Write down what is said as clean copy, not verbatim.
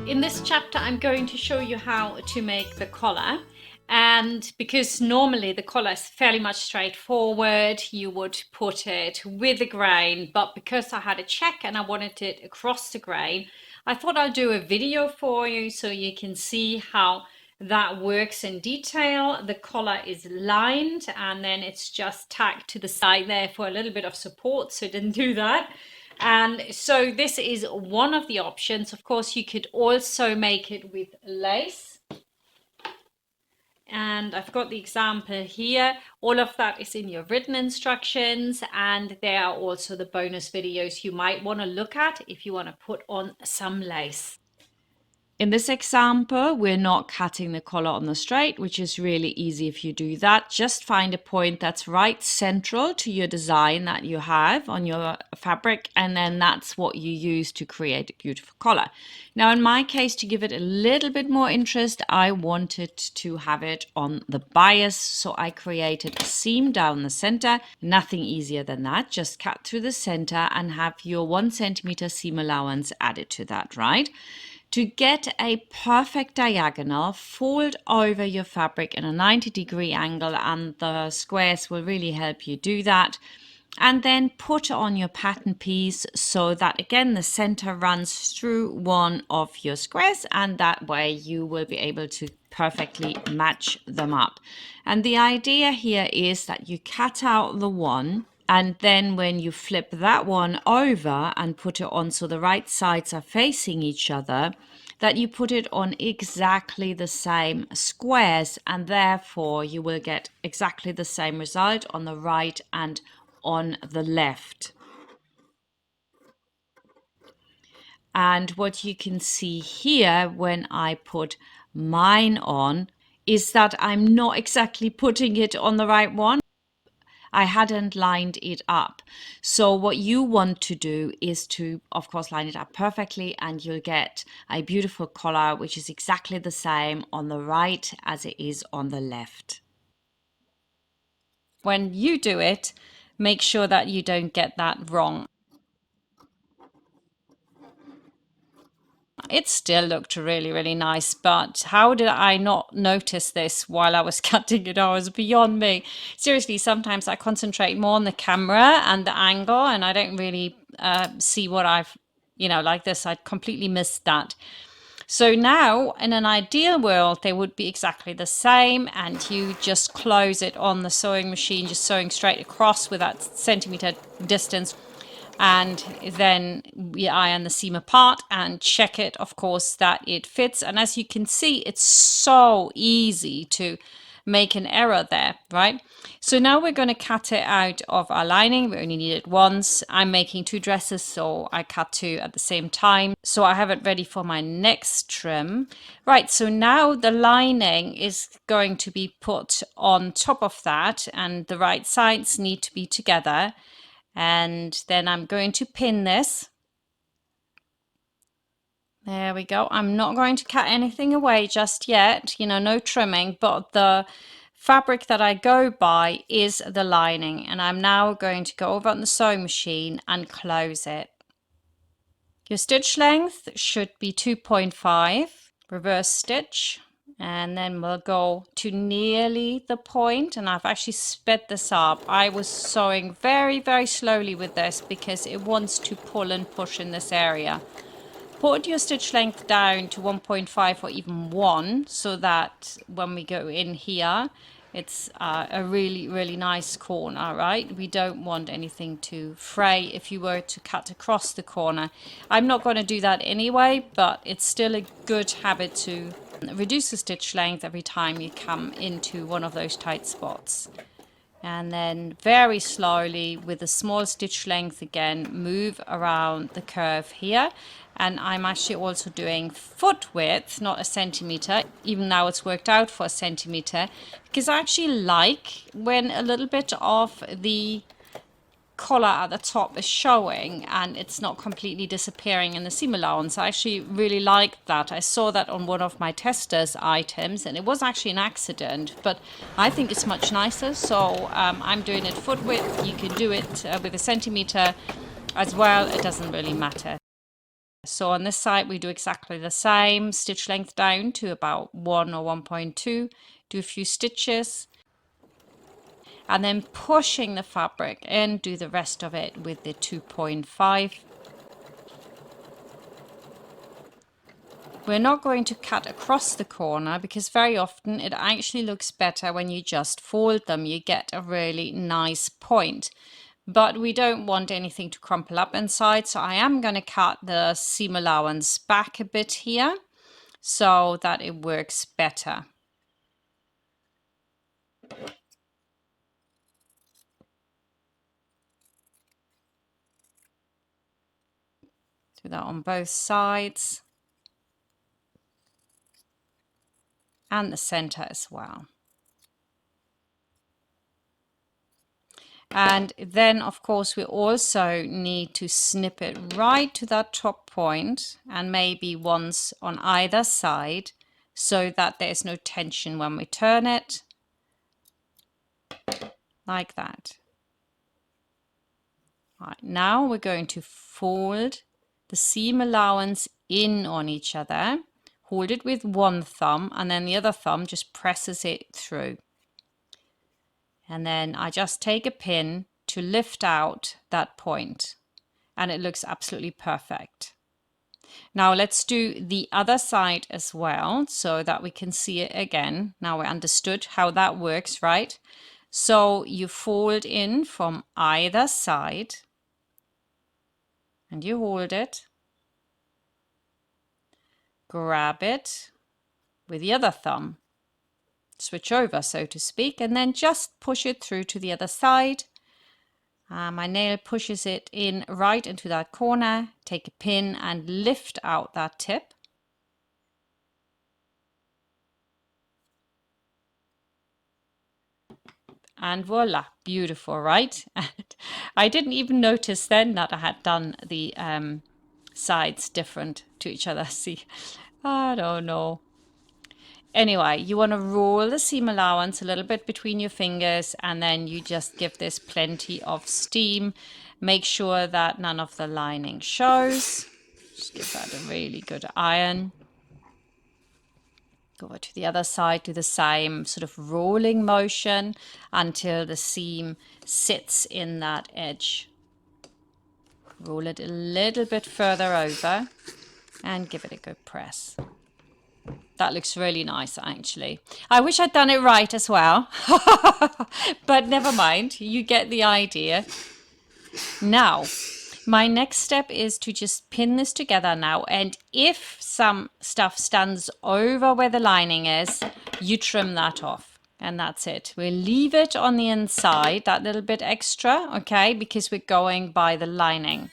In this chapter, I'm going to show you how to make the collar. And because normally the collar is fairly much straightforward, you would put it with the grain, but because I had a check and I wanted it across the grain, I thought I'll do a video for you so you can see how that works in detail. The collar is lined and then it's just tacked to the side there for a little bit of support, so I didn't do that. And so this is one of the options. Of course, you could also make it with lace. And I've got the example here. All of that is in your written instructions, and there are also the bonus videos you might want to look at if you want to put on some lace. In this example, we're not cutting the collar on the straight, which is really easy if you do that. Just find a point that's right central to your design that you have on your fabric, and then that's what you use to create a beautiful collar. Now, in my case, to give it a little bit more interest, I wanted to have it on the bias, so I created a seam down the center. Nothing easier than that. Just cut through the center and have your 1 centimeter seam allowance added to that, right? To get a perfect diagonal, fold over your fabric in a 90-degree angle, and the squares will really help you do that. And then put on your pattern piece so that again the center runs through one of your squares, and that way you will be able to perfectly match them up. And the idea here is that you cut out the one, and then when you flip that one over and put it on so the right sides are facing each other, that you put it on exactly the same squares, and therefore you will get exactly the same result on the right and on the left. And what you can see here when I put mine on is that I'm not exactly putting it on the right one. I hadn't lined it up. So what you want to do is to, of course, line it up perfectly, and you'll get a beautiful collar which is exactly the same on the right as it is on the left. When you do it, make sure that you don't get that wrong. It still looked really, really nice, but how did I not notice this while I was cutting it? Oh, it was beyond me. Seriously, sometimes I concentrate more on the camera and the angle, and I don't really see what I've, like this. I completely missed that. So now, in an ideal world, they would be exactly the same, and you just close it on the sewing machine, just sewing straight across with that centimeter distance. And then we iron the seam apart and check it, of course, that it fits. And as you can see, it's so easy to make an error there, right? So now we're going to cut it out of our lining. We only need it once. I'm making 2 dresses, so I cut 2 at the same time. So I have it ready for my next trim. Right, so now the lining is going to be put on top of that, and the right sides need to be together. And then I'm going to pin this. There we go. I'm not going to cut anything away just yet, no trimming, but the fabric that I go by is the lining. And I'm now going to go over on the sewing machine and close it. Your stitch length should be 2.5, reverse stitch. And then we'll go to nearly the point, and I've actually sped this up. I was sewing very, very slowly with this because it wants to pull and push in this area. Put your stitch length down to 1.5 or even 1, so that when we go in here, it's a really, really nice corner, right? We don't want anything to fray if you were to cut across the corner. I'm not going to do that anyway, but it's still a good habit to reduce the stitch length every time you come into one of those tight spots. And then very slowly with a small stitch length again, move around the curve here. And I'm actually also doing foot width, not a centimeter. Even now it's worked out for a centimeter, because I actually like when a little bit of the collar at the top is showing and it's not completely disappearing in the seam allowance. I actually really like that. I saw that on one of my testers items, and it was actually an accident, but I think it's much nicer. So I'm doing it foot width. You can do it with a centimeter as well. It doesn't really matter. So on this side we do exactly the same, stitch length down to about 1 or 1.2, do a few stitches, and then pushing the fabric and do the rest of it with the 2.5. We're not going to cut across the corner because very often it actually looks better when you just fold them. You get a really nice point. But we don't want anything to crumple up inside, so I am going to cut the seam allowance back a bit here so that it works better. Do that on both sides and the center as well. And then of course we also need to snip it right to that top point, and maybe once on either side, so that there's no tension when we turn it, like that. Right, now we're going to fold the seam allowance in on each other, hold it with one thumb, and then the other thumb just presses it through. And then I just take a pin to lift out that point, and it looks absolutely perfect. Now let's do the other side as well so that we can see it again. Now we understood how that works, right? So you fold in from either side and you hold it, grab it with the other thumb, switch over so to speak, and then just push it through to the other side. My nail pushes it in right into that corner, take a pin and lift out that tip. And voila, beautiful, right? And I didn't even notice then that I had done the sides different to each other. See, I don't know. Anyway, you want to roll the seam allowance a little bit between your fingers, and then you just give this plenty of steam. Make sure that none of the lining shows. Just give that a really good iron. Go over to the other side, do the same sort of rolling motion until the seam sits in that edge. Roll it a little bit further over and give it a good press. That looks really nice, actually. I wish I'd done it right as well, but never mind, you get the idea. Now, my next step is to just pin this together now, and if some stuff stands over where the lining is, you trim that off, and that's it. We'll leave it on the inside, that little bit extra, okay, because we're going by the lining.